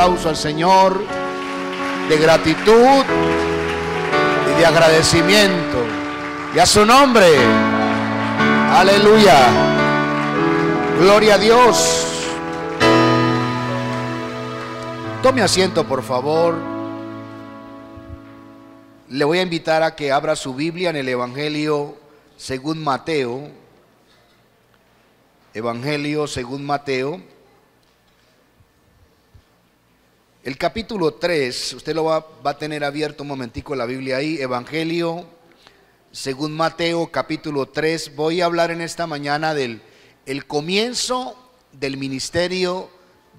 aplauso al Señor de gratitud y de agradecimiento. Y a su nombre, aleluya, gloria a Dios. Tome asiento, por favor. Le voy a invitar a que abra su Biblia en el Evangelio según Mateo. Evangelio según Mateo. El capítulo 3, usted lo va a tener abierto un momentico la Biblia ahí. Evangelio según Mateo, capítulo 3. Voy a hablar en esta mañana del comienzo del ministerio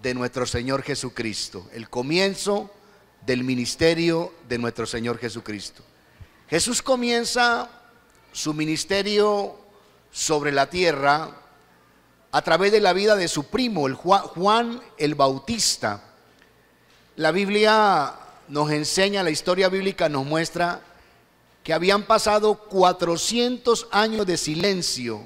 de nuestro Señor Jesucristo. El comienzo del ministerio de nuestro Señor Jesucristo. Jesús comienza su ministerio sobre la tierra a través de la vida de su primo, el Juan el Bautista. La Biblia nos enseña, la historia bíblica nos muestra que habían pasado 400 años de silencio,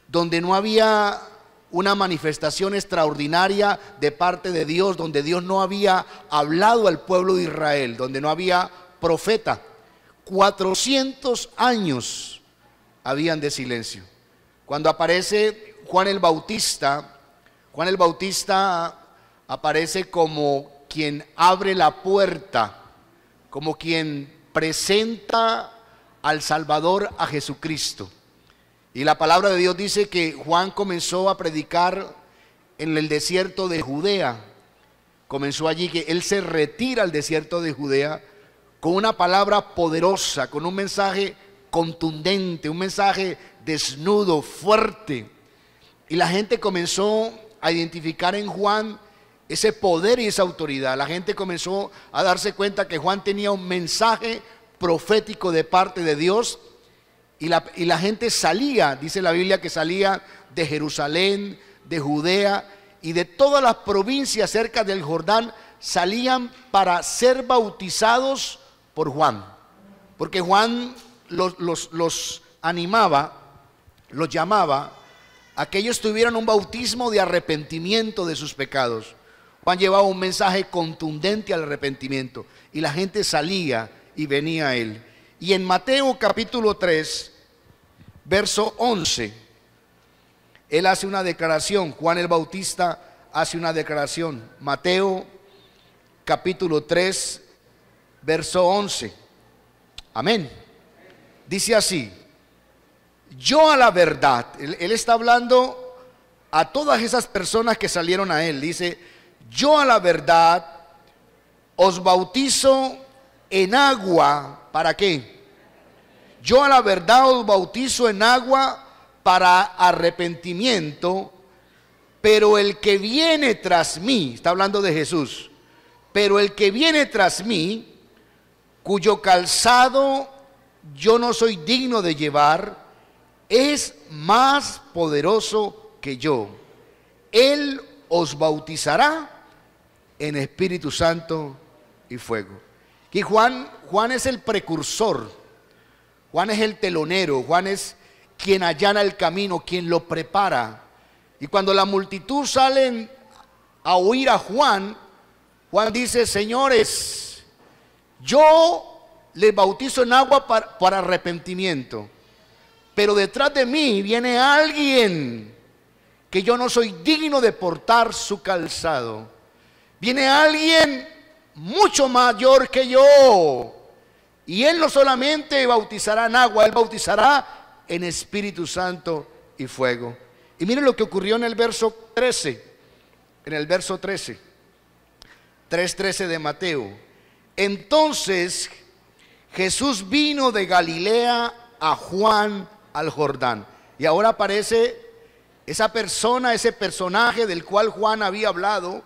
donde no había una manifestación extraordinaria de parte de Dios, donde Dios no había hablado al pueblo de Israel, donde no había profeta. 400 años habían de silencio. Cuando aparece Juan el Bautista aparece como quien abre la puerta, como quien presenta al Salvador, a Jesucristo. Y la palabra de Dios dice que Juan comenzó a predicar en el desierto de Judea. Comenzó allí, que él se retira al desierto de Judea con una palabra poderosa, con un mensaje contundente, un mensaje desnudo, fuerte. Y la gente comenzó a identificar en Juan ese poder y esa autoridad. La gente comenzó a darse cuenta que Juan tenía un mensaje profético de parte de Dios. Y la gente salía, dice la Biblia, que salía de Jerusalén, de Judea y de todas las provincias cerca del Jordán, salían para ser bautizados por Juan. Porque Juan los animaba, los llamaba a que ellos tuvieran un bautismo de arrepentimiento de sus pecados. Juan llevaba un mensaje contundente al arrepentimiento y la gente salía y venía a él. Y en Mateo capítulo 3, verso 11, él hace una declaración. Juan el Bautista hace una declaración. Mateo capítulo 3, verso 11. Amén. Dice así: yo a la verdad, él está hablando a todas esas personas que salieron a él. Dice: yo a la verdad os bautizo en agua. ¿Para qué? Yo a la verdad os bautizo en agua para arrepentimiento, pero el que viene tras mí, está hablando de Jesús, pero el que viene tras mí, cuyo calzado yo no soy digno de llevar, es más poderoso que yo. Él os bautizará en Espíritu Santo y fuego. Y Juan es el precursor. Juan es el telonero, Juan es quien allana el camino, quien lo prepara. Y cuando la multitud salen a oír a Juan, Juan dice: señores, yo les bautizo en agua para arrepentimiento, pero detrás de mí viene alguien que yo no soy digno de portar su calzado. Viene alguien mucho mayor que yo. Y él no solamente bautizará en agua, él bautizará en Espíritu Santo y fuego. Y miren lo que ocurrió en el verso 13. En el verso 13. 3:13 de Mateo. Entonces Jesús vino de Galilea a Juan al Jordán. Y ahora aparece esa persona, ese personaje del cual Juan había hablado.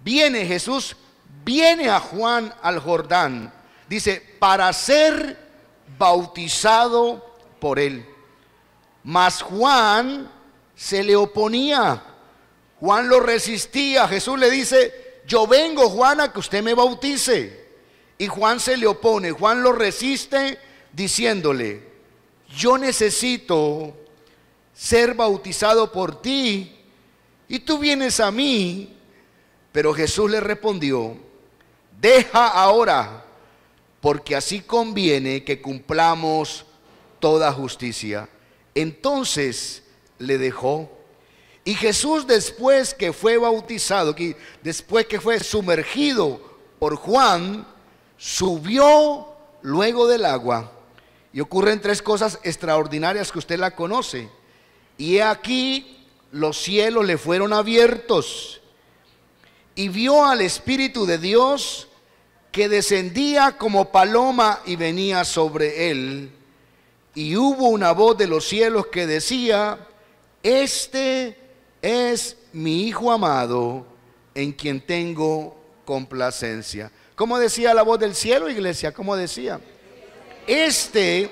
Jesús viene a Juan al Jordán. Dice: para ser bautizado por él. Mas Juan se le oponía. Juan lo resistía. Jesús le dice: yo vengo, Juan, a que usted me bautice. Y Juan se le opone. Juan lo resiste diciéndole: yo necesito ser bautizado por ti y tú vienes a mí. Pero Jesús le respondió: deja ahora, porque así conviene que cumplamos toda justicia. Entonces le dejó. Y Jesús, después que fue bautizado, después que fue sumergido por Juan, subió luego del agua. Y ocurren tres cosas extraordinarias que usted la conoce. Y he aquí, los cielos le fueron abiertos, y vio al Espíritu de Dios que descendía como paloma y venía sobre él. Y hubo una voz de los cielos que decía: este es mi Hijo amado, en quien tengo complacencia. ¿Cómo decía la voz del cielo, iglesia? ¿Cómo decía? Este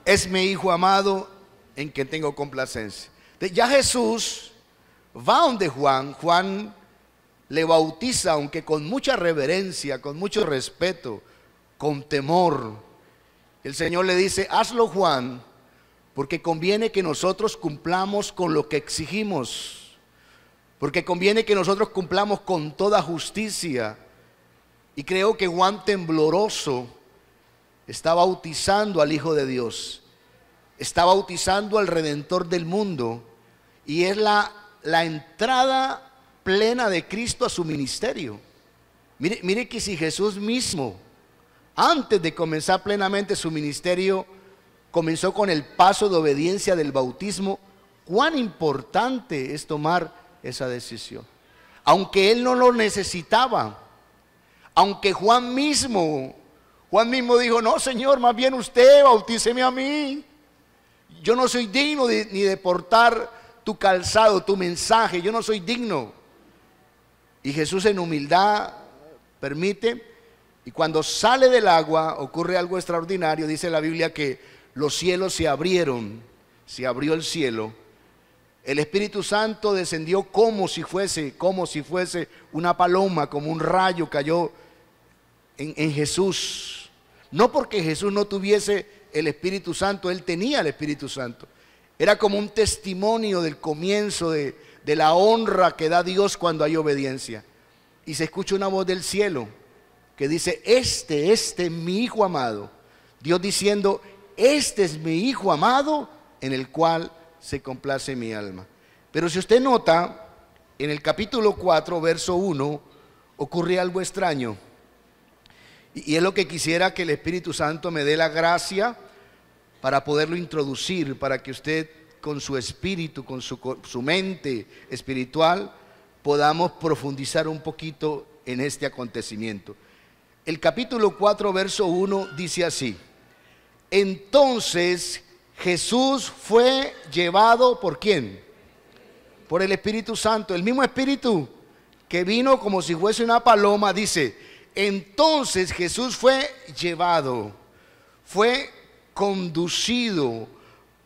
es mi Hijo amado, en quien tengo complacencia. Ya Jesús va donde Juan. Juan le bautiza, aunque con mucha reverencia, con mucho respeto, con temor. El Señor le dice: hazlo, Juan, porque conviene que nosotros cumplamos con lo que exigimos, porque conviene que nosotros cumplamos con toda justicia. Y creo que Juan, tembloroso, está bautizando al Hijo de Dios, está bautizando al Redentor del mundo, y es la entrada plena de Cristo a su ministerio. Mire que si Jesús mismo, antes de comenzar plenamente su ministerio, comenzó con el paso de obediencia del bautismo, cuán importante es tomar esa decisión. Aunque él no lo necesitaba, aunque Juan mismo dijo: no, Señor, más bien usted bautíceme a mí. Yo no soy digno ni de portar tu calzado, tu mensaje, yo no soy digno. Y Jesús, en humildad, permite. Y cuando sale del agua ocurre algo extraordinario. Dice la Biblia que los cielos se abrieron, se abrió el cielo. El Espíritu Santo descendió como si fuese una paloma, como un rayo cayó en Jesús. No porque Jesús no tuviese el Espíritu Santo, él tenía el Espíritu Santo. Era como un testimonio del comienzo de la honra que da Dios cuando hay obediencia. Y se escucha una voz del cielo que dice: este es mi Hijo amado. Dios diciendo: este es mi Hijo amado, en el cual se complace mi alma. Pero si usted nota, en el capítulo 4, verso 1, ocurre algo extraño. Y es lo que quisiera que el Espíritu Santo me dé la gracia para poderlo introducir, para que usted, con su espíritu, con su mente espiritual, podamos profundizar un poquito en este acontecimiento. El capítulo 4, verso 1 dice así: entonces Jesús fue llevado ¿por quién? Por el Espíritu Santo. El mismo Espíritu que vino como si fuese una paloma, dice: entonces Jesús fue llevado, fue conducido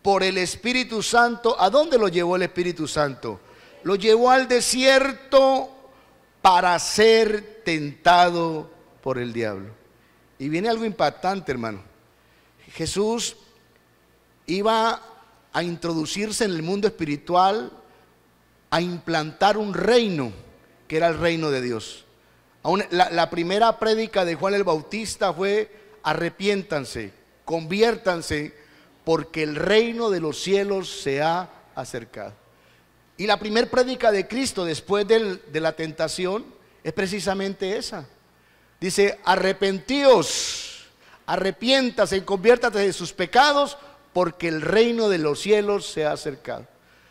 por el Espíritu Santo. ¿A dónde lo llevó el Espíritu Santo? Lo llevó al desierto para ser tentado por el diablo. Y viene algo impactante, hermano. Jesús iba a introducirse en el mundo espiritual, a implantar un reino que era el reino de Dios. La primera prédica de Juan el Bautista fue: arrepiéntanse, conviértanse, porque el reino de los cielos se ha acercado. Y la primera prédica de Cristo después de la tentación es precisamente esa. Dice: arrepentíos, arrepiéntase, conviértase de sus pecados, porque el reino de los cielos se ha acercado.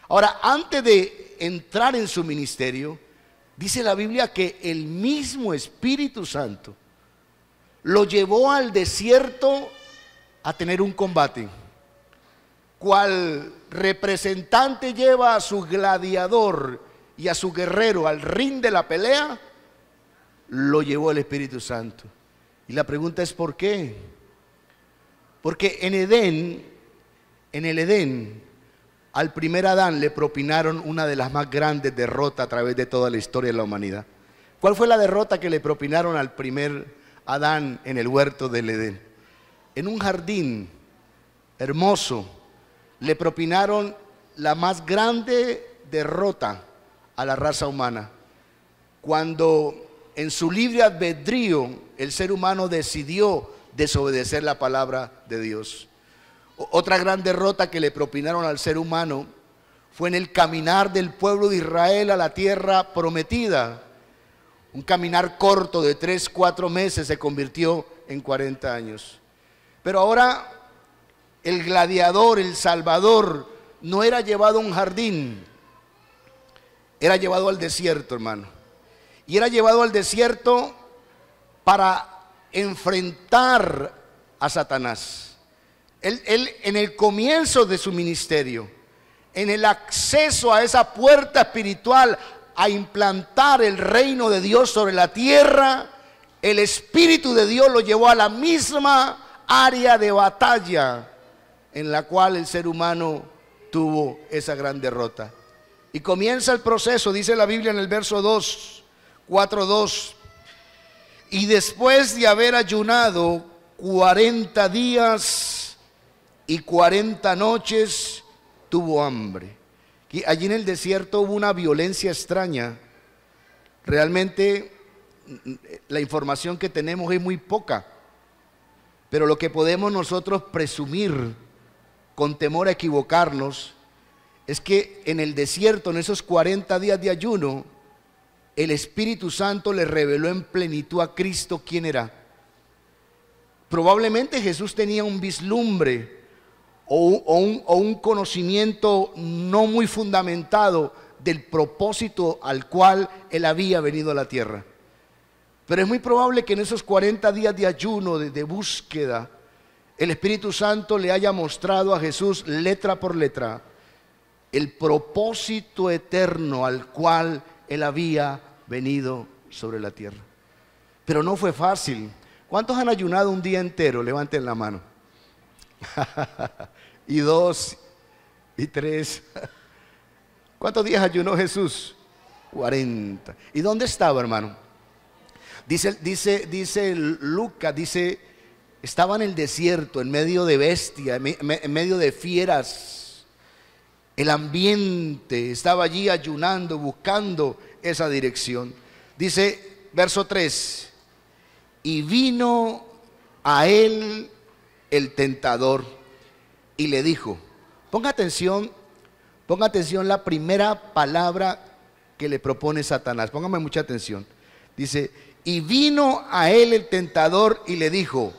Ahora, antes de entrar en su ministerio, dice la Biblia que el mismo Espíritu Santo lo llevó al desierto a tener un combate. Cual representante lleva a su gladiador y a su guerrero al ring de la pelea, lo llevó el Espíritu Santo. Y la pregunta es: ¿por qué? Porque en el Edén, al primer Adán le propinaron una de las más grandes derrotas a través de toda la historia de la humanidad. ¿Cuál fue la derrota que le propinaron al primer Adán en el huerto del Edén? En un jardín hermoso le propinaron la más grande derrota a la raza humana. cuando en su libre albedrío el ser humano decidió desobedecer la palabra de Dios. Otra gran derrota que le propinaron al ser humano fue en el caminar del pueblo de Israel a la tierra prometida. Un caminar corto de 3, 4 meses se convirtió en 40 años. Pero ahora el gladiador, el Salvador, no era llevado a un jardín, era llevado al desierto, hermano. Y era llevado al desierto para enfrentar a Satanás. Él en el comienzo de su ministerio, en el acceso a esa puerta espiritual a implantar el reino de Dios sobre la tierra, el Espíritu de Dios lo llevó a la misma área de batalla en la cual el ser humano tuvo esa gran derrota. Y comienza el proceso, dice la Biblia en el verso 2, 4:2. Y después de haber ayunado 40 días y 40 noches, tuvo hambre. Y allí en el desierto hubo una violencia extraña. Realmente la información que tenemos es muy poca, pero lo que podemos nosotros presumir con temor a equivocarnos es que en el desierto, en esos 40 días de ayuno, el Espíritu Santo le reveló en plenitud a Cristo quién era. Probablemente Jesús tenía un vislumbre o un conocimiento no muy fundamentado del propósito al cual Él había venido a la tierra. Pero es muy probable que en esos 40 días de ayuno, de búsqueda, el Espíritu Santo le haya mostrado a Jesús letra por letra el propósito eterno al cual Él había venido sobre la tierra. Pero no fue fácil. ¿Cuántos han ayunado un día entero? Levanten la mano. Y 2, y 3. ¿Cuántos días ayunó Jesús? 40. ¿Y dónde estaba, hermano? Dice Lucas, estaba en el desierto, en medio de bestias, en medio de fieras. El ambiente, estaba allí ayunando, buscando esa dirección. Dice, verso 3, y vino a él el tentador y le dijo, ponga atención la primera palabra que le propone Satanás, póngame mucha atención. Dice, y vino a él el tentador y le dijo,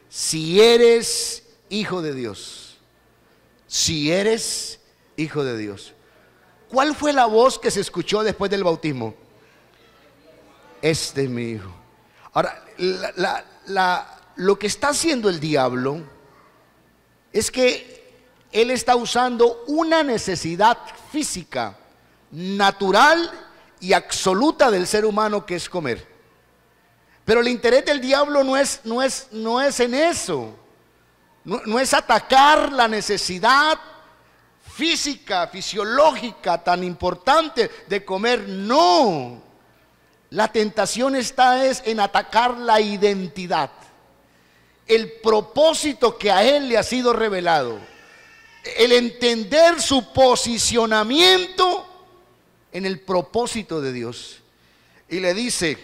si eres hijo de Dios, si eres hijo de Dios. ¿Cuál fue la voz que se escuchó después del bautismo? Este es mi hijo. Ahora, lo que está haciendo el diablo es que él está usando una necesidad física, natural y absoluta del ser humano, que es comer. Pero el interés del diablo no es en eso. No es atacar la necesidad física, fisiológica tan importante de comer. No. La tentación está en atacar la identidad, el propósito que a él le ha sido revelado, el entender su posicionamiento en el propósito de Dios. Y le dice,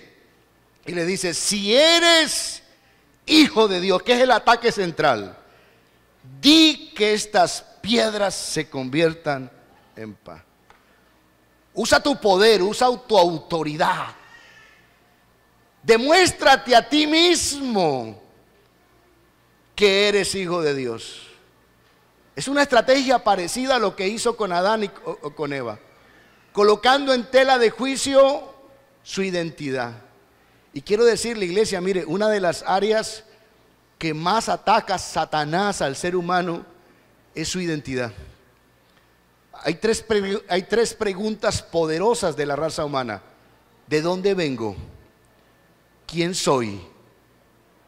si eres hijo de Dios, que es el ataque central, di que estas piedras se conviertan en pan. Usa tu poder, usa tu autoridad. Demuéstrate a ti mismo que eres hijo de Dios. Es una estrategia parecida a lo que hizo con Adán y con Eva, colocando en tela de juicio su identidad. Y quiero decirle, iglesia, mire, una de las áreas que más ataca Satanás al ser humano es su identidad. Hay tres preguntas poderosas de la raza humana. ¿De dónde vengo? ¿Quién soy?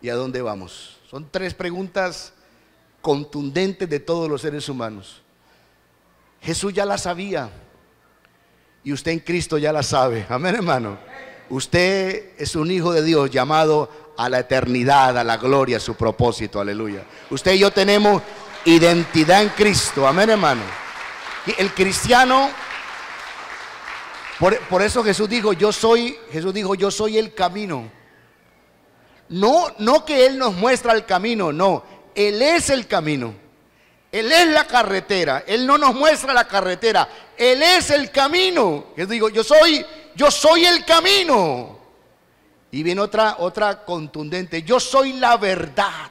¿Y a dónde vamos? Son 3 preguntas contundentes de todos los seres humanos. Jesús ya la sabía y usted en Cristo ya la sabe. Amén, hermano. Usted es un hijo de Dios llamado a la eternidad, a la gloria, a su propósito. Aleluya. Usted y yo tenemos identidad en Cristo. Amén, hermano. Y el cristiano Por eso Jesús dijo, yo soy el camino. No que Él nos muestra el camino, no. Él es el camino. Él es la carretera. Él no nos muestra la carretera. Él es el camino. Yo digo, yo soy el camino. Y viene otra contundente. Yo soy la verdad.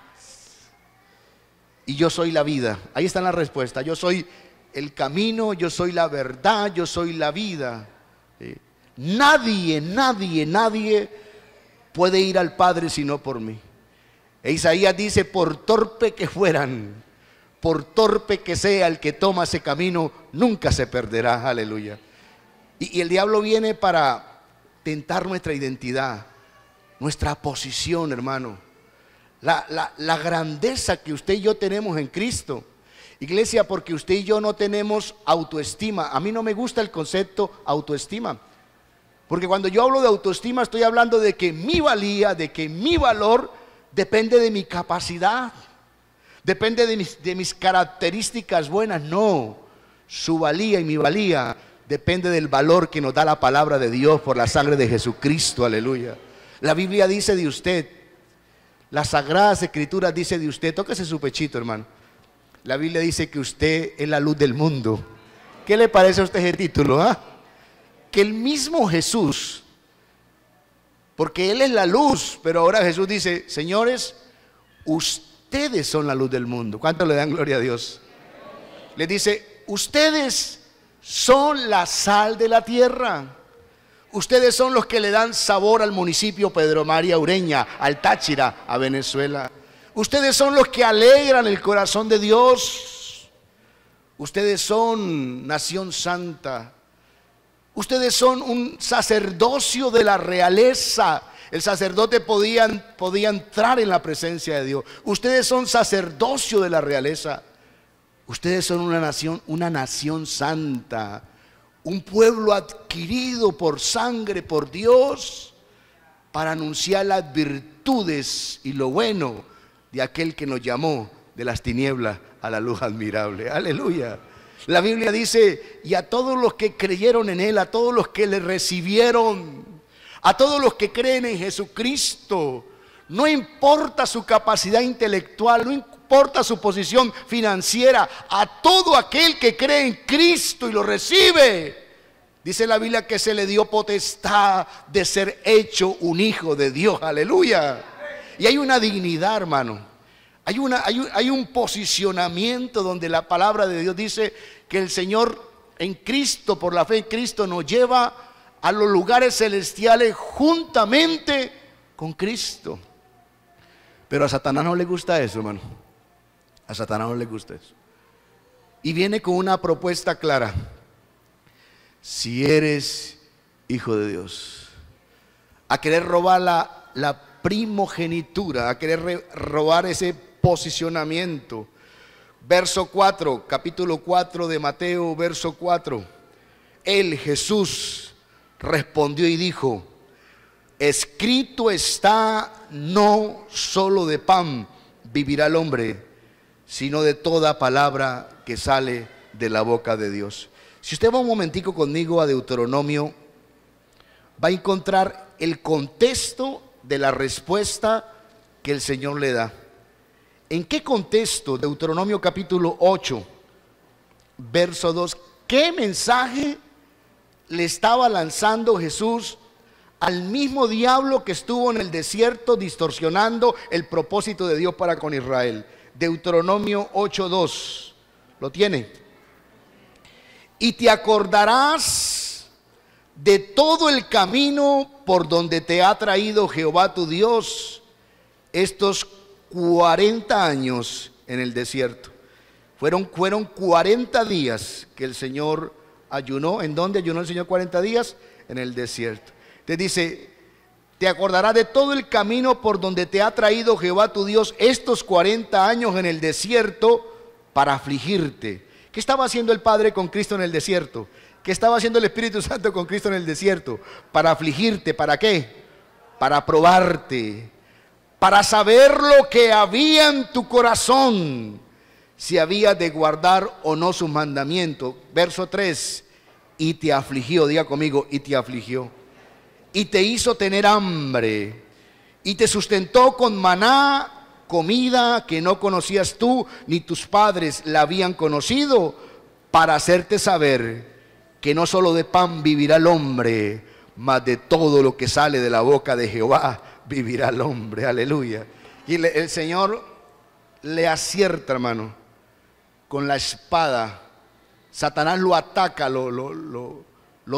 Y yo soy la vida. Ahí está la respuesta. Yo soy el camino, yo soy la verdad, yo soy la vida. Nadie puede ir al Padre sino por mí. E Isaías dice, por torpe que fueran, por torpe que sea el que toma ese camino, nunca se perderá. Aleluya. Y el diablo viene para tentar nuestra identidad, nuestra posición, hermano. La grandeza que usted y yo tenemos en Cristo. Iglesia, porque usted y yo no tenemos autoestima. A mí no me gusta el concepto autoestima. Porque cuando yo hablo de autoestima estoy hablando de que mi valía, de que mi valor depende de mi capacidad, depende de mis características buenas. No, su valía y mi valía depende del valor que nos da la palabra de Dios por la sangre de Jesucristo. Aleluya. La Biblia dice de usted, las Sagradas Escrituras dice de usted, tóquese su pechito, hermano. La Biblia dice que usted es la luz del mundo. ¿Qué le parece a usted ese título? Que el mismo Jesús, porque Él es la luz, pero ahora Jesús dice, señores, ustedes son la luz del mundo. ¿Cuánto le dan gloria a Dios? Le dice, ustedes son la sal de la tierra. Ustedes son los que le dan sabor al municipio Pedro María Ureña, al Táchira, a Venezuela. Ustedes son los que alegran el corazón de Dios. Ustedes son nación santa. Ustedes son un sacerdocio de la realeza. El sacerdote podía entrar en la presencia de Dios. Ustedes son sacerdocio de la realeza. Ustedes son una nación santa. Un pueblo adquirido por sangre, por Dios, para anunciar las virtudes y lo bueno de aquel que nos llamó de las tinieblas a la luz admirable. Aleluya. La Biblia dice, y a todos los que creyeron en Él, a todos los que le recibieron, a todos los que creen en Jesucristo, no importa su capacidad intelectual, no importa su posición financiera, a todo aquel que cree en Cristo y lo recibe, dice la Biblia que se le dio potestad de ser hecho un hijo de Dios. Aleluya. Y hay una dignidad, hermano. Hay un posicionamiento donde la palabra de Dios dice que el Señor en Cristo, por la fe en Cristo, nos lleva a los lugares celestiales juntamente con Cristo. Pero a Satanás no le gusta eso, hermano. A Satanás no le gusta eso. Y viene con una propuesta clara. Si eres hijo de Dios, a querer robar la primogenitura, a querer robar ese posicionamiento. Verso 4, capítulo 4 de Mateo, verso 4. Él, Jesús, respondió y dijo, escrito está, no solo de pan vivirá el hombre, sino de toda palabra que sale de la boca de Dios. Si usted va un momentico conmigo a Deuteronomio, va a encontrar el contexto de la respuesta que el Señor le da. ¿En qué contexto? Deuteronomio capítulo 8, verso 2. ¿Qué mensaje le estaba lanzando Jesús al mismo diablo que estuvo en el desierto distorsionando el propósito de Dios para con Israel? Deuteronomio 8:2. ¿Lo tiene? Y te acordarás de todo el camino por donde te ha traído Jehová tu Dios estos 40 años en el desierto. Fueron 40 días que el Señor ayunó. ¿En dónde ayunó el Señor 40 días? En el desierto. Te dice, te acordarás de todo el camino por donde te ha traído Jehová tu Dios estos 40 años en el desierto para afligirte. ¿Qué estaba haciendo el Padre con Cristo en el desierto? ¿Qué estaba haciendo el Espíritu Santo con Cristo en el desierto? Para afligirte. ¿Para qué? Para probarte, para saber lo que había en tu corazón, si había de guardar o no sus mandamientos. Verso 3. y te afligió, diga conmigo, y te afligió, y te hizo tener hambre, y te sustentó con maná, comida que no conocías tú, ni tus padres la habían conocido, para hacerte saber que no solo de pan vivirá el hombre, mas de todo lo que sale de la boca de Jehová vivirá el hombre. Aleluya. Y el Señor le acierta, hermano, con la espada. Satanás lo ataca, lo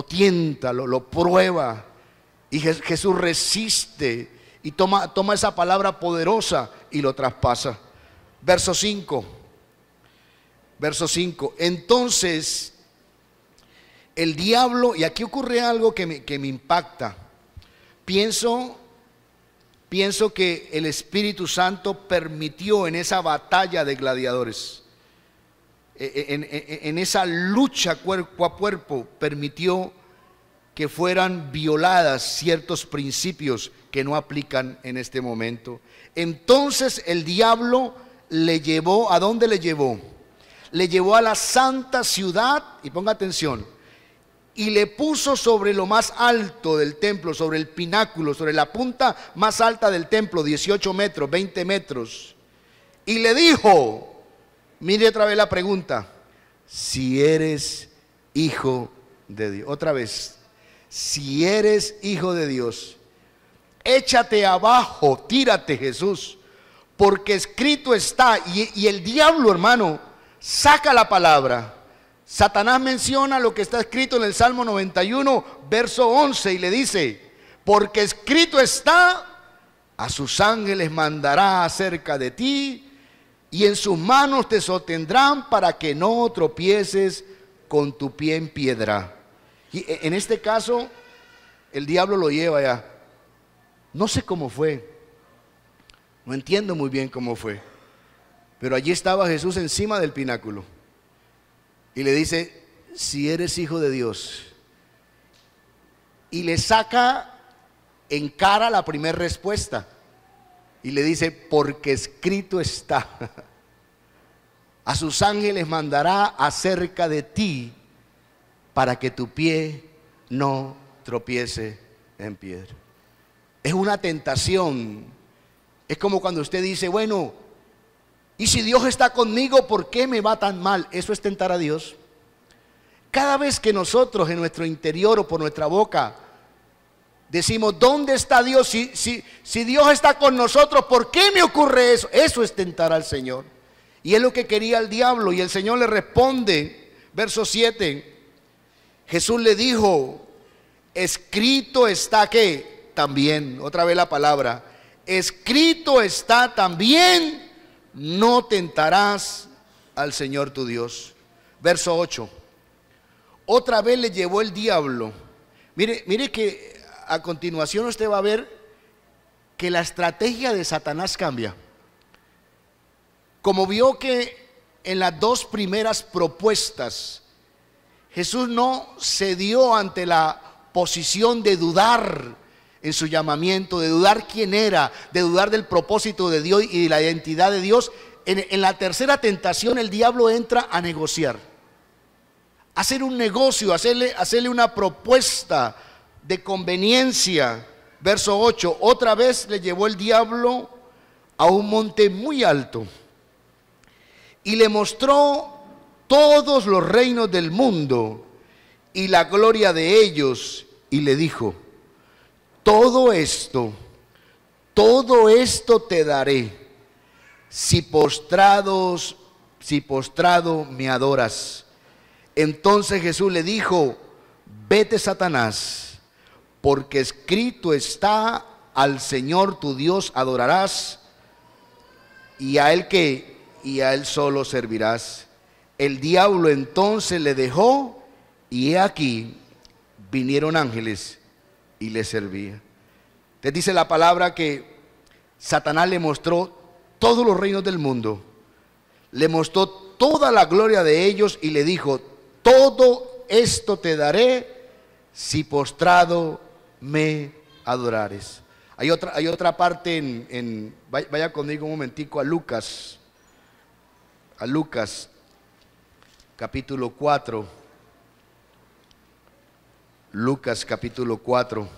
tienta, lo prueba. Y Jesús resiste y toma esa palabra poderosa y lo traspasa. Verso 5. Verso 5. Entonces el diablo, y aquí ocurre algo que me impacta. Pienso que el Espíritu Santo permitió en esa batalla de gladiadores, en esa lucha cuerpo a cuerpo, permitió que fueran violadas ciertos principios que no aplican en este momento. Entonces el diablo le llevó, ¿a dónde le llevó? Le llevó a la santa ciudad, y ponga atención, y le puso sobre lo más alto del templo, sobre el pináculo, sobre la punta más alta del templo, 18 metros, 20 metros. Y le dijo, mire otra vez la pregunta, si eres hijo de Dios. Otra vez, si eres hijo de Dios, échate abajo, tírate, Jesús, porque escrito está. Y el diablo, hermano, saca la palabra. Satanás menciona lo que está escrito en el Salmo 91, verso 11, y le dice, porque escrito está, a sus ángeles mandará acerca de ti, y en sus manos te sostendrán para que no tropieces con tu pie en piedra. Y en este caso, el diablo lo lleva ya. No sé cómo fue, no entiendo muy bien cómo fue, pero allí estaba Jesús encima del pináculo. Y le dice, si eres hijo de Dios. Y le saca en cara la primera respuesta. Y le dice, porque escrito está. A sus ángeles mandará acerca de ti para que tu pie no tropiece en piedra. Es una tentación. Es como cuando usted dice, bueno, y si Dios está conmigo, ¿por qué me va tan mal? Eso es tentar a Dios. Cada vez que nosotros en nuestro interior o por nuestra boca decimos, ¿dónde está Dios? Si Dios está con nosotros, ¿por qué me ocurre eso? Eso es tentar al Señor. Y es lo que quería el diablo. Y el Señor le responde, verso 7. Jesús le dijo, escrito está ¿qué? También, otra vez la palabra, escrito está también, no tentarás al Señor tu Dios. Verso 8. Otra vez le llevó el diablo. Mire que a continuación usted va a ver que la estrategia de Satanás cambia. Como vio que en las dos primeras propuestas Jesús no cedió ante la posición de dudar en su llamamiento, de dudar quién era, de dudar del propósito de Dios y de la identidad de Dios. En la tercera tentación el diablo entra a negociar, a hacer un negocio, hacerle una propuesta de conveniencia. Verso 8, otra vez le llevó el diablo a un monte muy alto y le mostró todos los reinos del mundo y la gloria de ellos, y le dijo, todo esto te daré si postrado me adoras. Entonces Jesús le dijo, vete, Satanás, porque escrito está, al Señor tu Dios adorarás, y a Él y a Él solo servirás. El diablo entonces le dejó, y he aquí vinieron ángeles y le servía. Te dice la palabra que Satanás le mostró todos los reinos del mundo, le mostró toda la gloria de ellos y le dijo, todo esto te daré si postrado me adorares. Hay otra parte vaya conmigo un momentico a Lucas capítulo 4. Lucas capítulo 4.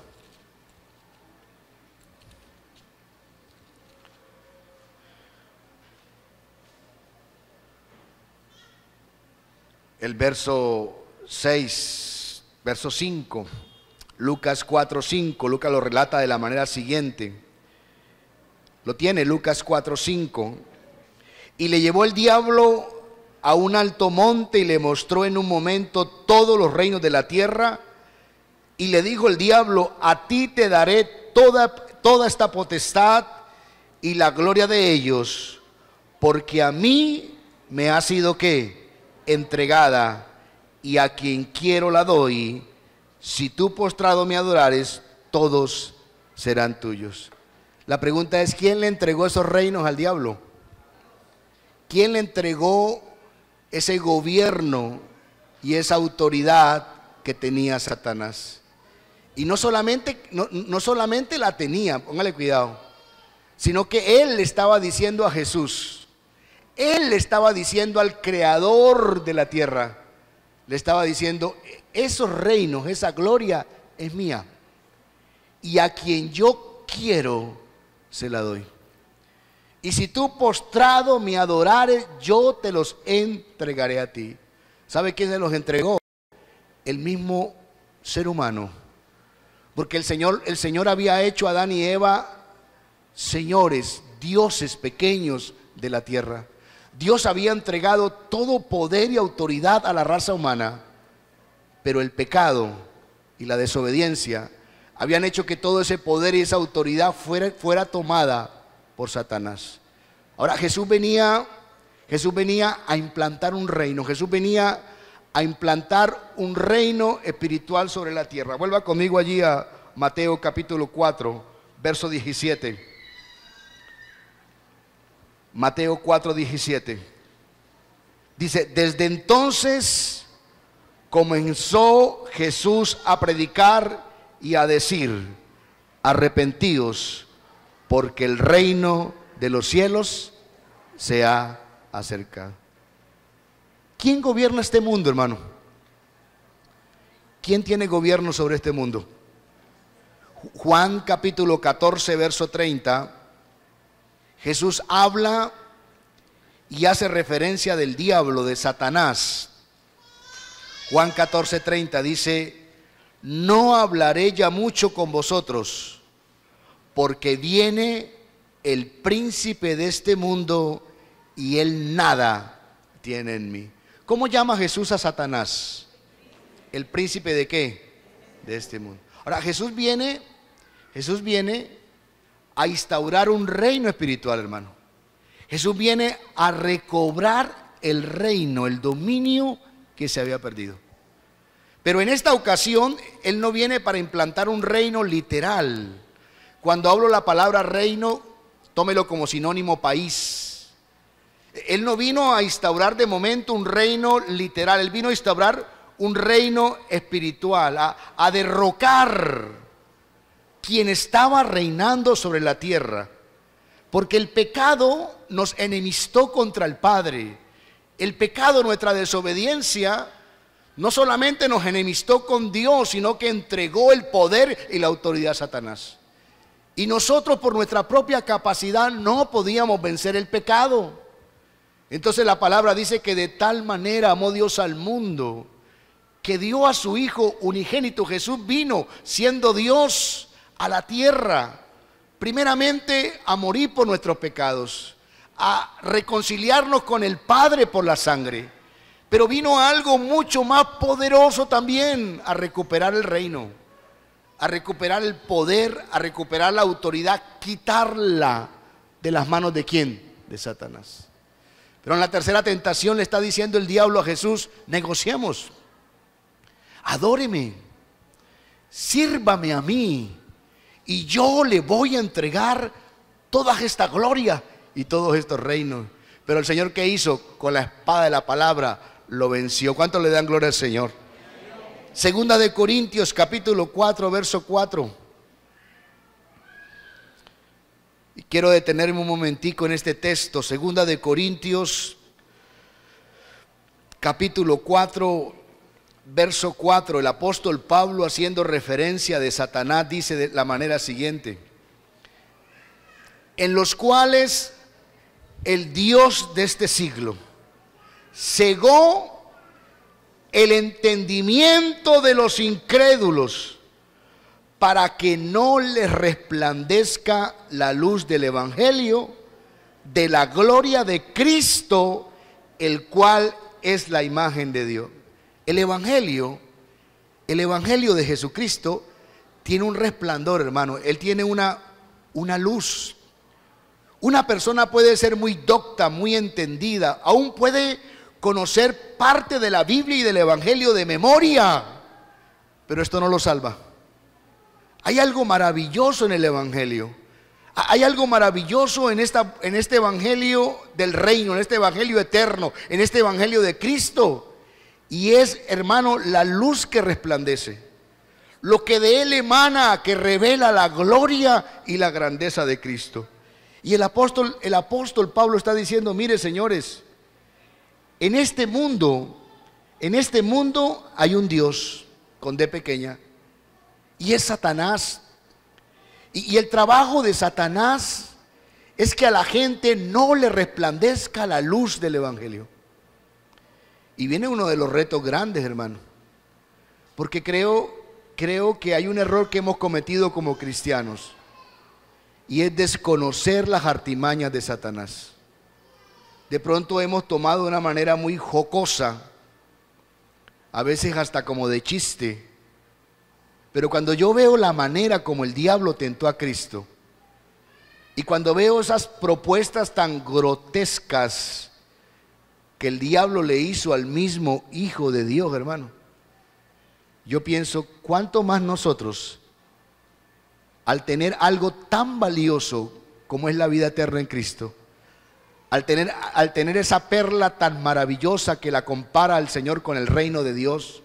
El verso 6, verso 5. Lucas 4:5. Lucas lo relata de la manera siguiente. Lo tiene Lucas 4:5. Y le llevó el diablo a un alto monte y le mostró en un momento todos los reinos de la tierra. Y le dijo el diablo: a ti te daré toda esta potestad y la gloria de ellos, porque a mí me ha sido ¿qué? Entregada, y a quien quiero la doy. Si tú postrado me adorares, todos serán tuyos. La pregunta es: ¿quién le entregó esos reinos al diablo? ¿Quién le entregó ese gobierno y esa autoridad que tenía Satanás? Y no solamente la tenía, póngale cuidado, sino que él le estaba diciendo a Jesús, él le estaba diciendo al creador de la tierra, le estaba diciendo: esos reinos, esa gloria es mía, y a quien yo quiero se la doy. Y si tú postrado me adorares, yo te los entregaré a ti. ¿Sabe quién se los entregó? El mismo ser humano. Porque el Señor había hecho a Adán y Eva señores, dioses pequeños de la tierra. Dios había entregado todo poder y autoridad a la raza humana, pero el pecado y la desobediencia habían hecho que todo ese poder y esa autoridad fuera tomada por Satanás. Ahora Jesús venía a implantar un reino. Jesús venía a implantar un reino espiritual sobre la tierra. Vuelva conmigo allí a Mateo capítulo 4, verso 17. Mateo 4, 17. Dice: desde entonces comenzó Jesús a predicar y a decir: arrepentíos, porque el reino de los cielos se ha acercado. ¿Quién gobierna este mundo, hermano? ¿Quién tiene gobierno sobre este mundo? Juan capítulo 14, verso 30, Jesús habla y hace referencia del diablo, de Satanás. Juan 14, 30 dice: no hablaré ya mucho con vosotros, porque viene el príncipe de este mundo y él nada tiene en mí. ¿Cómo llama Jesús a Satanás? ¿El príncipe de qué? De este mundo. Ahora Jesús viene a instaurar un reino espiritual, hermano. Jesús viene a recobrar el reino, el dominio que se había perdido. Pero en esta ocasión Él no viene para implantar un reino literal. Cuando hablo la palabra reino, tómelo como sinónimo país. Él no vino a instaurar de momento un reino literal. Él vino a instaurar un reino espiritual, a derrocar quien estaba reinando sobre la tierra. Porque el pecado nos enemistó contra el Padre. El pecado, nuestra desobediencia, no solamente nos enemistó con Dios, sino que entregó el poder y la autoridad a Satanás. Y nosotros por nuestra propia capacidad no podíamos vencer el pecado. Entonces la palabra dice que de tal manera amó Dios al mundo, que dio a su Hijo unigénito. Jesús vino siendo Dios a la tierra, primeramente a morir por nuestros pecados, a reconciliarnos con el Padre por la sangre. Pero vino algo mucho más poderoso también: a recuperar el reino, a recuperar el poder, a recuperar la autoridad, quitarla de las manos ¿de quién? De Satanás. Pero en la tercera tentación le está diciendo el diablo a Jesús: negociemos, adóreme, sírvame a mí, y yo le voy a entregar toda esta gloria y todos estos reinos. Pero el Señor, ¿qué hizo? Con la espada de la palabra lo venció. ¿Cuánto le dan gloria al Señor? Segunda de Corintios capítulo 4, verso 4. Y quiero detenerme un momentico en este texto. Segunda de Corintios capítulo 4, verso 4, el apóstol Pablo, haciendo referencia de Satanás, dice de la manera siguiente: en los cuales el Dios de este siglo cegó el entendimiento de los incrédulos, para que no les resplandezca la luz del evangelio de la gloria de Cristo, el cual es la imagen de Dios. El evangelio de Jesucristo tiene un resplandor, hermano. Él tiene una luz. Una persona puede ser muy docta, muy entendida, aún puede conocer parte de la Biblia y del evangelio de memoria, pero esto no lo salva. Hay algo maravilloso en el evangelio. Hay algo maravilloso en este evangelio del reino, en este evangelio eterno, en este evangelio de Cristo. Y es, hermano, la luz que resplandece, lo que de él emana, que revela la gloria y la grandeza de Cristo. Y el apóstol Pablo está diciendo: mire, señores, en este mundo hay un Dios con D pequeña, y es Satanás. Y el trabajo de Satanás es que a la gente no le resplandezca la luz del evangelio. Y viene uno de los retos grandes, hermano, porque creo que hay un error que hemos cometido como cristianos, y es desconocer las artimañas de Satanás. De pronto hemos tomado de una manera muy jocosa, a veces hasta como de chiste, pero cuando yo veo la manera como el diablo tentó a Cristo, y cuando veo esas propuestas tan grotescas que el diablo le hizo al mismo Hijo de Dios, hermano, yo pienso, ¿cuánto más nosotros, al tener algo tan valioso como es la vida eterna en Cristo, al tener esa perla tan maravillosa que la compara al Señor con el reino de Dios,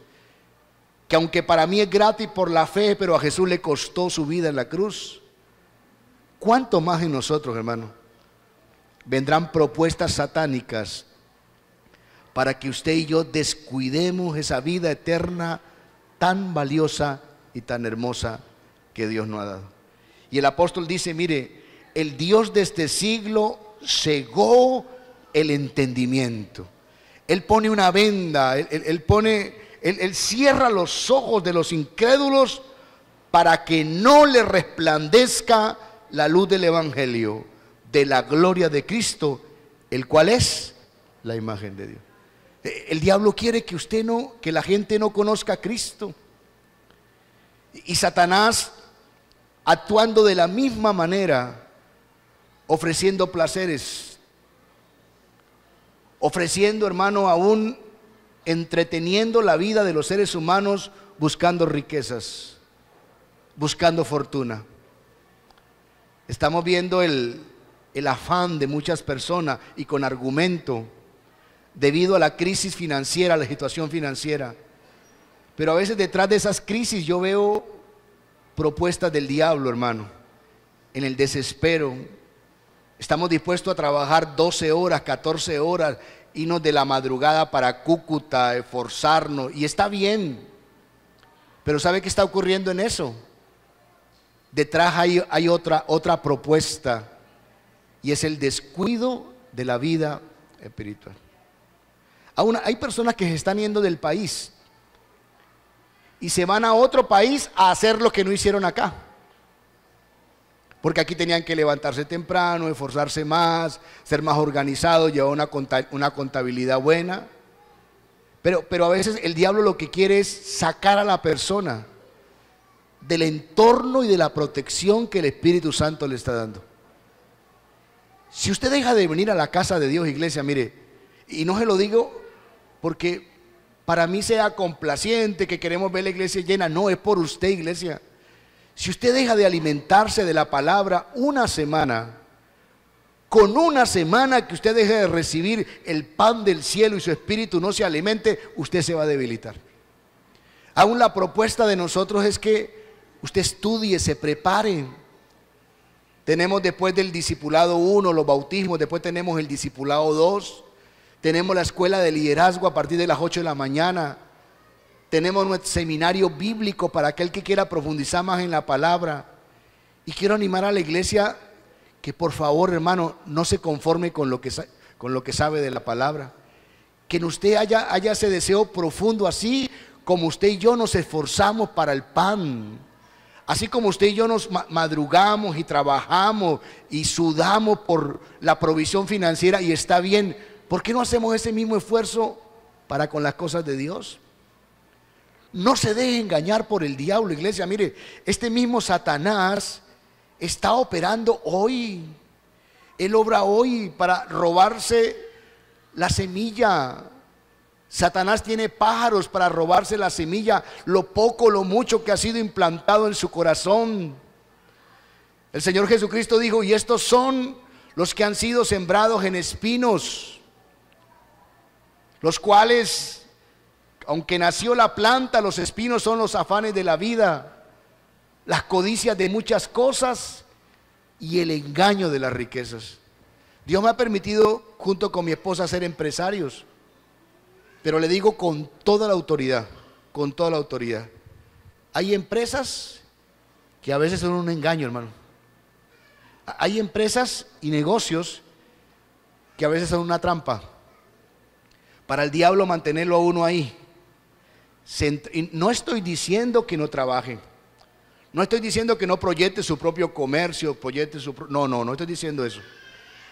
que aunque para mí es gratis por la fe, pero a Jesús le costó su vida en la cruz? ¿Cuánto más en nosotros, hermano, vendrán propuestas satánicas para que usted y yo descuidemos esa vida eterna tan valiosa y tan hermosa que Dios nos ha dado? Y el apóstol dice: mire, el Dios de este siglo cegó el entendimiento. Él pone una venda, Él cierra los ojos de los incrédulos para que no le resplandezca la luz del evangelio de la gloria de Cristo, el cual es la imagen de Dios. El diablo quiere que la gente no conozca a Cristo. Y Satanás, actuando de la misma manera, ofreciendo placeres, ofreciendo, hermano, aún entreteniendo la vida de los seres humanos, buscando riquezas, buscando fortuna. Estamos viendo el afán de muchas personas, y con argumento, debido a la crisis financiera, a la situación financiera. Pero a veces detrás de esas crisis yo veo propuestas del diablo, hermano. En el desespero estamos dispuestos a trabajar 12 horas, 14 horas, irnos de la madrugada para Cúcuta, esforzarnos, y está bien. Pero ¿sabe qué está ocurriendo en eso? Detrás hay otra propuesta, y es el descuido de la vida espiritual. Aún hay personas que se están yendo del país y se van a otro país a hacer lo que no hicieron acá, porque aquí tenían que levantarse temprano, esforzarse más, ser más organizados, llevar una contabilidad buena. Pero a veces el diablo lo que quiere es sacar a la persona del entorno y de la protección que el Espíritu Santo le está dando. Si usted deja de venir a la casa de Dios, iglesia, mire, y no se lo digo porque para mí sea complaciente, que queremos ver la iglesia llena, no, es por usted, iglesia. Si usted deja de alimentarse de la palabra una semana, con una semana que usted deje de recibir el pan del cielo y su espíritu no se alimente, usted se va a debilitar. Aún la propuesta de nosotros es que usted estudie, se prepare. Tenemos después del discipulado 1 los bautismos, después tenemos el discipulado 2, tenemos la escuela de liderazgo a partir de las 8 de la mañana. tenemos nuestro seminario bíblico para aquel que quiera profundizar más en la palabra. Y quiero animar a la iglesia que por favor, hermano, no se conforme con lo que sabe de la palabra. Que en usted haya ese deseo profundo, así como usted y yo nos esforzamos para el pan. Así como usted y yo nos madrugamos y trabajamos y sudamos por la provisión financiera y está bien, ¿por qué no hacemos ese mismo esfuerzo para con las cosas de Dios? No se deje engañar por el diablo, iglesia. Mire, este mismo Satanás está operando hoy. Él obra hoy para robarse la semilla. Satanás tiene pájaros para robarse la semilla, lo poco, lo mucho que ha sido implantado en su corazón. El Señor Jesucristo dijo: y estos son los que han sido sembrados en espinos, los cuales, aunque nació la planta, los espinos son los afanes de la vida, las codicias de muchas cosas y el engaño de las riquezas. Dios me ha permitido, junto con mi esposa, ser empresarios. Pero le digo con toda la autoridad, con toda la autoridad. Hay empresas que a veces son un engaño, hermano. Hay empresas y negocios que a veces son una trampa para el diablo mantenerlo a uno ahí. No estoy diciendo que no trabaje. No estoy diciendo que no proyecte su propio comercio, no estoy diciendo eso.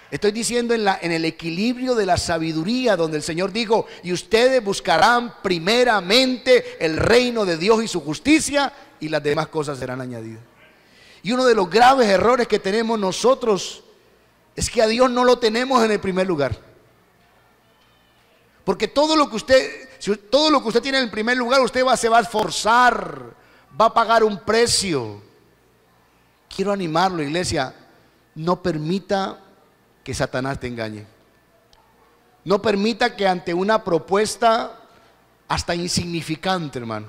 Estoy diciendo en el equilibrio de la sabiduría, donde el Señor dijo: y ustedes buscarán primeramente el reino de Dios y su justicia, y las demás cosas serán añadidas. Y uno de los graves errores que tenemos nosotros es que a Dios no lo tenemos en el primer lugar. Porque todo lo que usted tiene en el primer lugar, usted se va a esforzar, va a pagar un precio. Quiero animarlo, iglesia, no permita que Satanás te engañe. No permita que ante una propuesta hasta insignificante, hermano,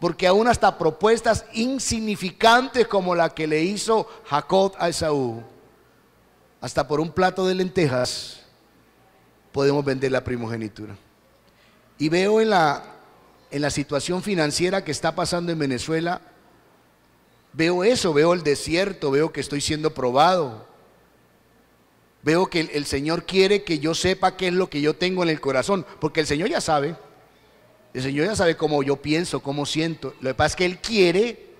porque aún hasta propuestas insignificantes como la que le hizo Jacob a Esaú, hasta por un plato de lentejas podemos vender la primogenitura. Y veo en la situación financiera que está pasando en Venezuela, veo eso, veo el desierto, veo que estoy siendo probado. Veo que el Señor quiere que yo sepa qué es lo que yo tengo en el corazón, porque el Señor ya sabe. El Señor ya sabe cómo yo pienso, cómo siento. Lo que pasa es que Él quiere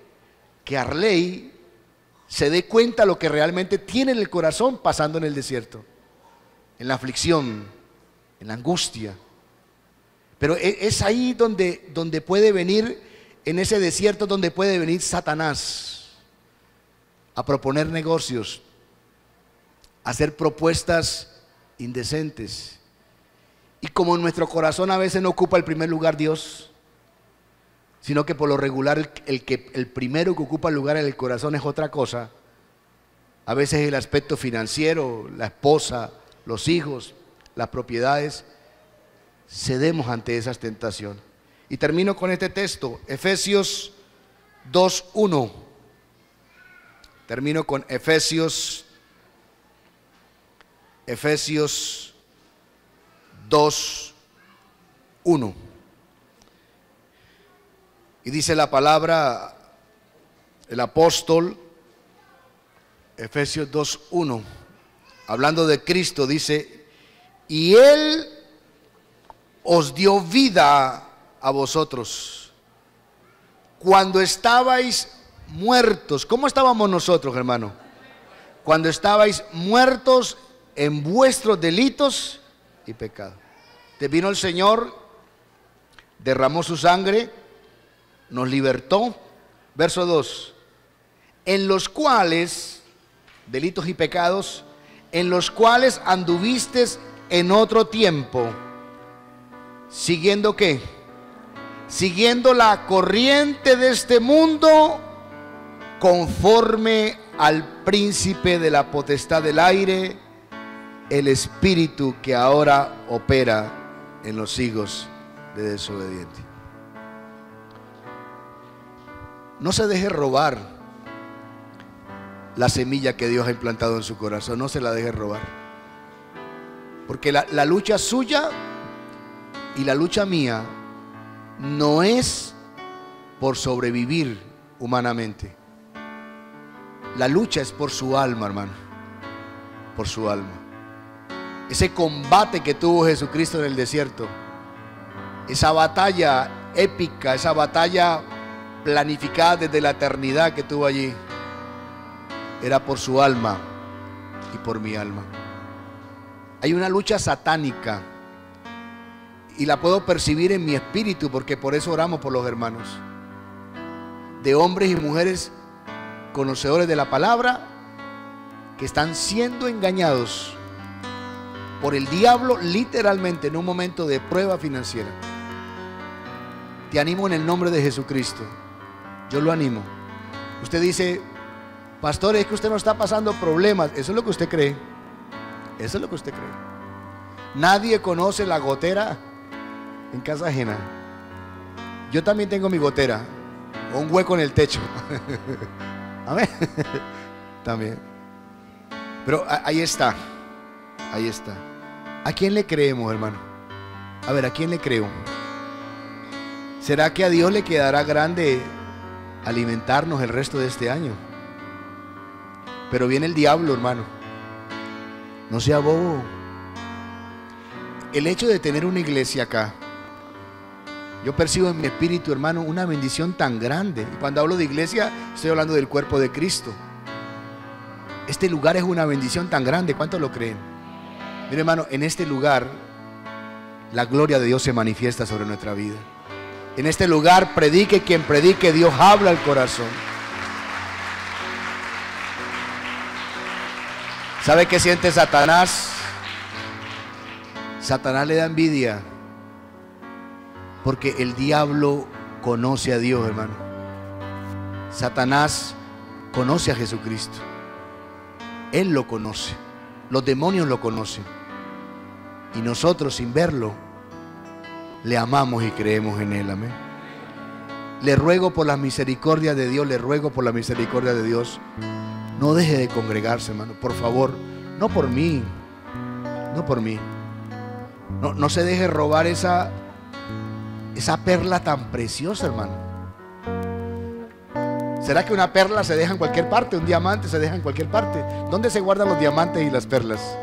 que Arley se dé cuenta de lo que realmente tiene en el corazón pasando en el desierto, en la aflicción, en la angustia. Pero es ahí donde puede venir, en ese desierto donde puede venir Satanás a proponer negocios, hacer propuestas indecentes. Y como en nuestro corazón a veces no ocupa el primer lugar Dios, sino que por lo regular el primero que ocupa el lugar en el corazón es otra cosa. A veces el aspecto financiero, la esposa, los hijos, las propiedades. Cedemos ante esas tentaciones. Y termino con este texto, Efesios 2:1. Termino con Efesios 2:1. Y dice la palabra, el apóstol, Efesios 2:1, hablando de Cristo, dice: y Él os dio vida a vosotros cuando estabais muertos. ¿Cómo estábamos nosotros, hermano? Cuando estabais muertos en vuestros delitos y pecados. Te vino el Señor, derramó su sangre, nos libertó. Verso 2: en los cuales, delitos y pecados, en los cuales anduvistes en otro tiempo, ¿siguiendo qué? Siguiendo la corriente de este mundo, conforme al príncipe de la potestad del aire, el espíritu que ahora opera en los hijos de desobediente. No se deje robar la semilla que Dios ha implantado en su corazón. No se la deje robar, porque la lucha suya y la lucha mía no es por sobrevivir humanamente. La lucha es por su alma, hermano, por su alma. Ese combate que tuvo Jesucristo en el desierto, esa batalla épica, esa batalla planificada desde la eternidad que tuvo allí, era por su alma y por mi alma. Hay una lucha satánica y la puedo percibir en mi espíritu, porque por eso oramos por los hermanos, de hombres y mujeres conocedores de la palabra, que están siendo engañados por el diablo, literalmente en un momento de prueba financiera. Te animo en el nombre de Jesucristo. Yo lo animo. Usted dice: pastor, es que usted no está pasando problemas. Eso es lo que usted cree. Eso es lo que usted cree. Nadie conoce la gotera en casa ajena. Yo también tengo mi gotera, o un hueco en el techo. Amén. También. Pero ahí está. Ahí está. ¿A quién le creemos, hermano? A ver, ¿a quién le creo? ¿Será que a Dios le quedará grande alimentarnos el resto de este año? Pero viene el diablo, hermano. No sea bobo. El hecho de tener una iglesia acá, yo percibo en mi espíritu, hermano, una bendición tan grande. Y cuando hablo de iglesia, estoy hablando del cuerpo de Cristo. Este lugar es una bendición tan grande. ¿Cuántos lo creen? Mire, hermano, en este lugar la gloria de Dios se manifiesta sobre nuestra vida. En este lugar, predique quien predique, Dios habla al corazón. ¿Sabe qué siente Satanás? Satanás le da envidia, porque el diablo conoce a Dios, hermano. Satanás conoce a Jesucristo. Él lo conoce. Los demonios lo conocen. Y nosotros, sin verlo, le amamos y creemos en Él. Amén. Le ruego por la misericordia de Dios, le ruego por la misericordia de Dios, no deje de congregarse, hermano, por favor. No por mí, no por mí. No se deje robar esa perla tan preciosa, hermano. ¿Será que una perla se deja en cualquier parte? Un diamante se deja en cualquier parte. ¿Dónde se guardan los diamantes y las perlas?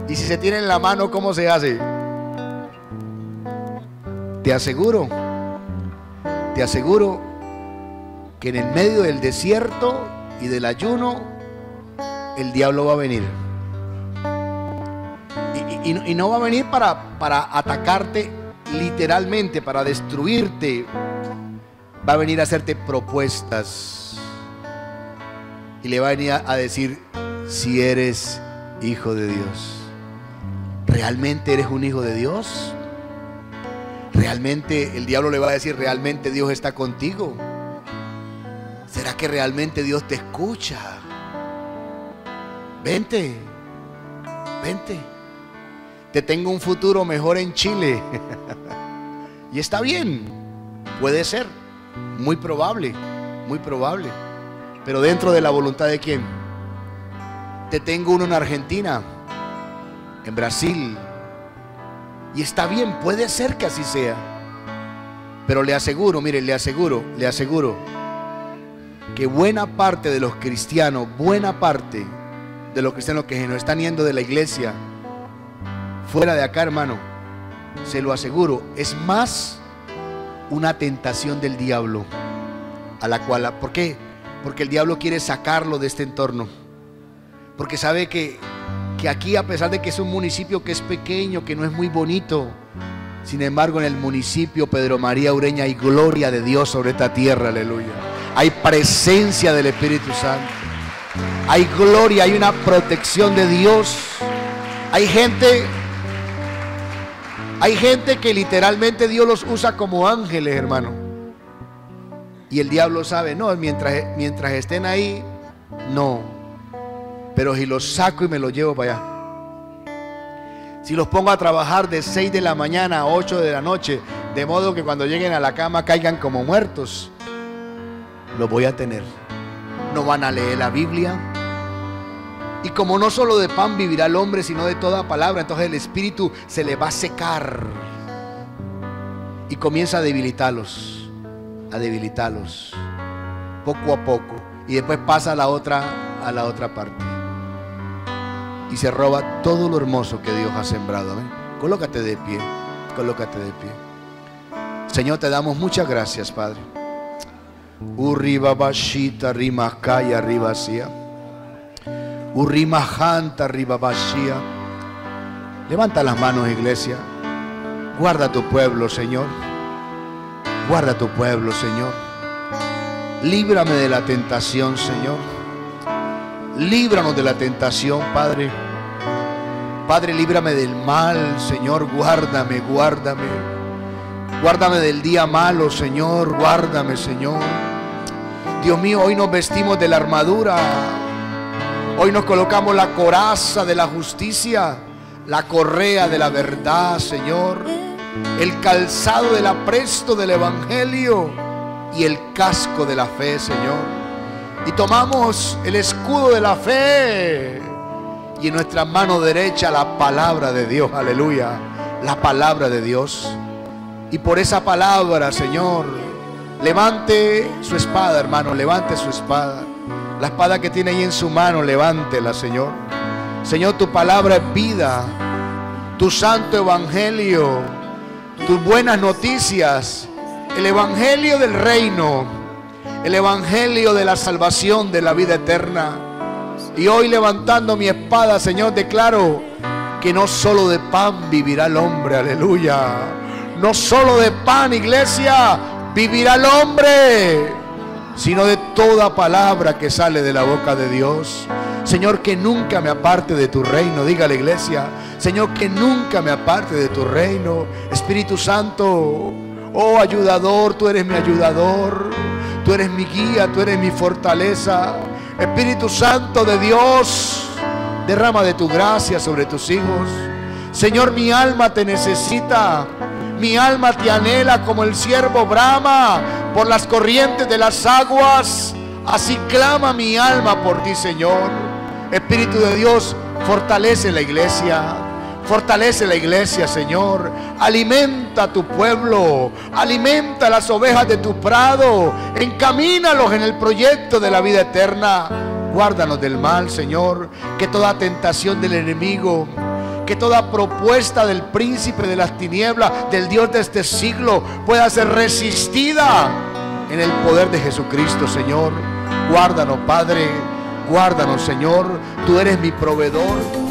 Y si se tiene en la mano, ¿cómo se hace? Te aseguro que en el medio del desierto y del ayuno, el diablo va a venir. Y no va a venir para atacarte literalmente, para destruirte. Va a venir a hacerte propuestas. Y le va a venir a decir: si eres hijo de Dios, ¿realmente eres un hijo de Dios? ¿Realmente? El diablo le va a decir: ¿realmente Dios está contigo? ¿Será que realmente Dios te escucha? Vente, vente. Te tengo un futuro mejor en Chile. Y está bien, puede ser, muy probable, muy probable. Pero dentro de la voluntad de ¿quién? Te tengo uno en Argentina, en Brasil. Y está bien, puede ser que así sea. Pero le aseguro, mire, le aseguro que buena parte de los cristianos, buena parte de los cristianos que nos están yendo de la iglesia fuera de acá, hermano, se lo aseguro, es más una tentación del diablo, a la cual, ¿por qué? Porque el diablo quiere sacarlo de este entorno, porque sabe que aquí, a pesar de que es un municipio que es pequeño, que no es muy bonito, sin embargo en el municipio Pedro María Ureña hay gloria de Dios sobre esta tierra, aleluya. Hay presencia del Espíritu Santo, hay gloria, hay una protección de Dios. Hay gente que literalmente Dios los usa como ángeles, hermano. Y el diablo sabe, no, mientras estén ahí, no. Pero si los saco y me los llevo para allá, si los pongo a trabajar de 6 de la mañana a 8 de la noche, de modo que cuando lleguen a la cama caigan como muertos, los voy a tener. No van a leer la Biblia. Y como no solo de pan vivirá el hombre, sino de toda palabra, entonces el espíritu se le va a secar. y comienza a debilitarlos, poco a poco, y después pasa a la otra parte y se roba todo lo hermoso que Dios ha sembrado. Amén. Colócate de pie, colócate de pie. Señor, te damos muchas gracias, Padre. Urribabashita rimakaya ribasia. Urrimajanta ribabashia. Levanta las manos, iglesia. Guarda tu pueblo, Señor. Guarda tu pueblo, Señor. Líbrame de la tentación, Señor. Líbranos de la tentación, Padre. Padre, líbrame del mal, Señor. Guárdame, guárdame. Guárdame del día malo, Señor. Guárdame, Señor. Dios mío, hoy nos vestimos de la armadura. Hoy nos colocamos la coraza de la justicia, la correa de la verdad, Señor, el calzado del apresto del evangelio y el casco de la fe, Señor. Y tomamos el escudo de la fe y en nuestra mano derecha la palabra de Dios, aleluya, la palabra de Dios. Y por esa palabra, Señor, levante su espada, hermano, levante su espada. La espada que tiene ahí en su mano, levántela, Señor. Señor, tu palabra es vida, tu santo evangelio, tus buenas noticias, el evangelio del reino, el evangelio de la salvación, de la vida eterna. Y hoy, levantando mi espada, Señor, declaro que no solo de pan vivirá el hombre, aleluya. No solo de pan, iglesia, vivirá el hombre, sino de toda palabra que sale de la boca de Dios. Señor, que nunca me aparte de tu reino. Diga a la iglesia: Señor, que nunca me aparte de tu reino. Espíritu Santo, oh ayudador, tú eres mi ayudador, tú eres mi guía, tú eres mi fortaleza. Espíritu Santo de Dios, derrama de tu gracia sobre tus hijos. Señor, mi alma te necesita. Mi alma te anhela como el ciervo brama por las corrientes de las aguas. Así clama mi alma por ti, Señor. Espíritu de Dios, fortalece la iglesia. Fortalece la iglesia, Señor. Alimenta a tu pueblo. Alimenta a las ovejas de tu prado. Encamínalos en el proyecto de la vida eterna. Guárdanos del mal, Señor. Que toda tentación del enemigo, que toda propuesta del príncipe de las tinieblas, del Dios de este siglo, pueda ser resistida en el poder de Jesucristo, Señor. Guárdanos, Padre. Guárdanos, Señor. Tú eres mi proveedor.